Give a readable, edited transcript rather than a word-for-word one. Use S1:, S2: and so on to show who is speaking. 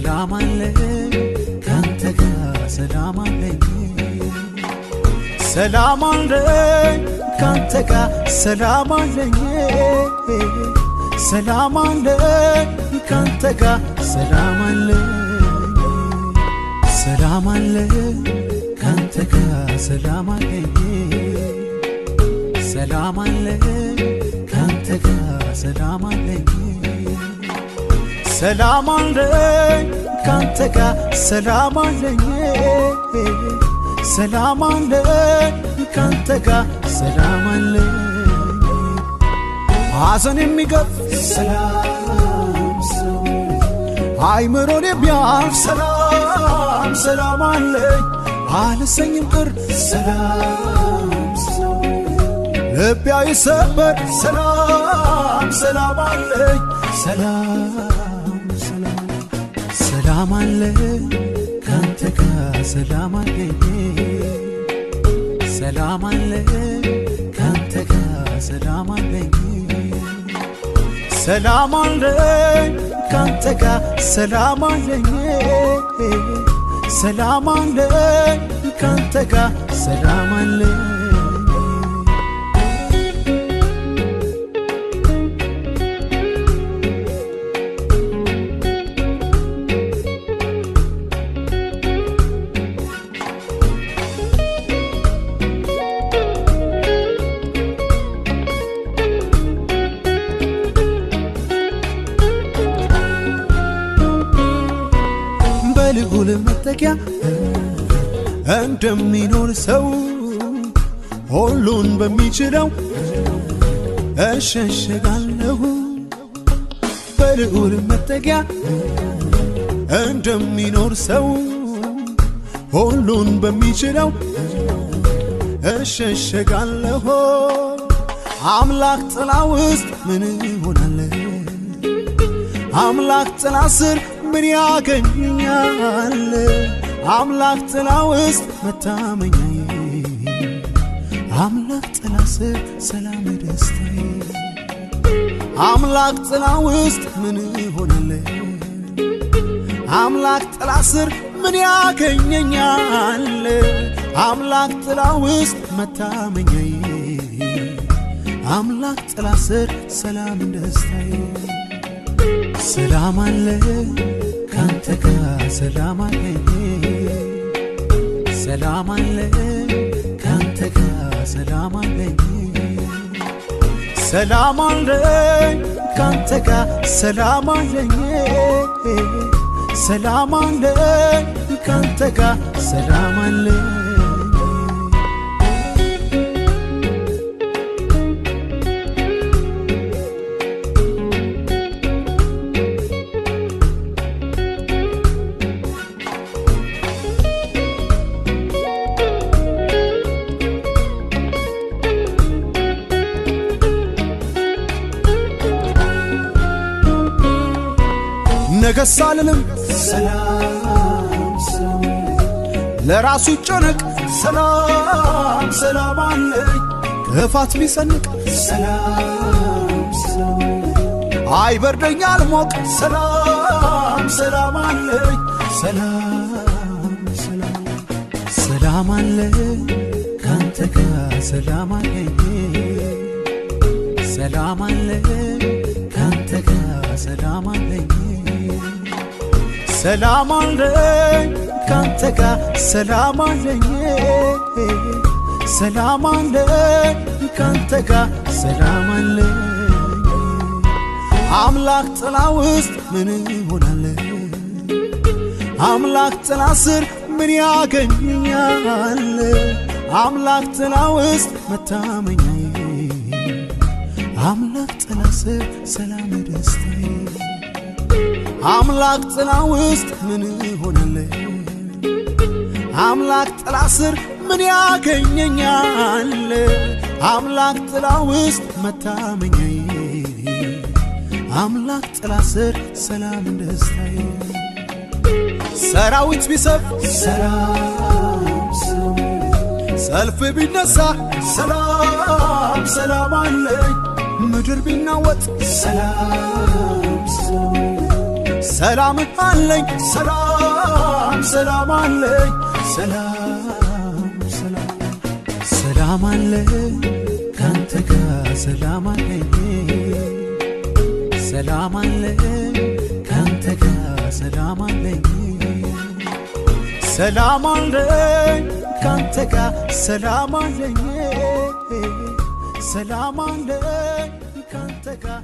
S1: ሰላም አለኝ ካንተ ጋር ሰላም አለኝ ሰላም አለኝ ካንተ ጋር ሰላም አለኝ ሰላም አለኝ ካንተ ጋር ሰላም አለኝ ሰላም አለኝ ካንተ ጋር ሰላም አለኝ ሰላም አለኝ ካንተ ጋር ሰላም አለኝ ሰላም አለኝ ካንተ ጋር ሰላም አለኝ ሰላም አለኝ ካንተ ጋር ሰላም አለኝ ሐዘን የሚገፍ ሰላም አይምሮን የሚያርፍ ሰላም ሰላም አለኝ አልሰኝም ቅር ሰላም ልቤ አይሰበር ሰላም ሰላም አለኝ ሰላም ሰላም አለኝ ካንተ ጋር ሰላም አለኝ ሰላም አለኝ ካንተ ጋር ሰላም አለኝ ሰላም አለኝ ካንተ ጋር ሰላም አለኝ ሰላም አለኝ ካንተ ጋር ሰላም አለኝ በልዑል መጠጊያ እንደሚኖር ሰው ሁሉን በሚችለው እሸሸጋለሁ በልዑል መጠጊያ እንደሚኖር ሰው ሁሉን በሚችለው እሸሸጋለሁ አምላክ ጥላ ውስጥ ምን እሆናለሁ አምላክ ጥላ ስር ምን ያገኘኛል አምላክ ጥላ ውስጥ መታመኛዬ አምላክ ጥላ ስር ሰላም ደስታዬ አምላክ ጥላ ውስጥ ምን እሆናለሁ አምላክ ጥላ ስር ምን ያገኘኛል አምላክ ጥላ ውስጥ መታመኛዬ አምላክ ጥላ ስር ሰላም ደስታዬ ሰላም አለኝ ካንተ ጋር ሰላም አለኝ ሰላም አለኝ ካንተ ጋር ሰላም አለኝ ሰላም አለኝ ካንተ ጋር ሰላም አለኝ ሰላም አለኝ ካንተ ጋር ሰላም አለኝ ነገስ አልልም ሰላም ለራሱ ይጨነቅ ሰላም ሰላም አለኝ ክፋት ቢሰንቅ ሰላም አይበርደኝ አልሞቅ ሰላም ሰላም አለኝ ሰላም ሰላም አለኝ ካንተ ጋር ሰላም አለኝ ሰላም አለኝ ካንተ ጋር ሰላም አለኝ ሰላም አለኝ ካንተ ጋር ሰላም አለኝ ሰላም አለኝ ካንተ ጋር ሰላም አለኝ አምላክ ጥላ ውስጥ ምን እሆናለሁ አምላክ ጥላ ስር ምን ያገኘኛል አምላክ ጥላ ውስጥ መታመኛዬ አምላክ ጥላ ስር ሰላም ደስታዬ አምላክ ጥላ ውስጥ ምን እሆናለሁ አምላክ ጥላ ስር ምን ያገኘኛል አምላክ ጥላ ውስጥ መታመኛዬ አምላክ ጥላ ስር ሰላም ደስታዬ ሰራዊት ቢሰፍ ሰላም ሰልፍ ቢነሳ ሰላም ሰላም አለኝ ምድር ቢናወጥ ሰላም ሰላም አለኝ ሰላም ሰላም አለኝ ሰላም ሰላም ሰላም አለኝ ካንተ ጋር ሰላም አለኝ ሰላም አለኝ ካንተ ጋር ሰላም አለኝ ሰላም አለኝ ካንተ ጋር ሰላም አለኝ ሰላም አለኝ ካንተ ጋር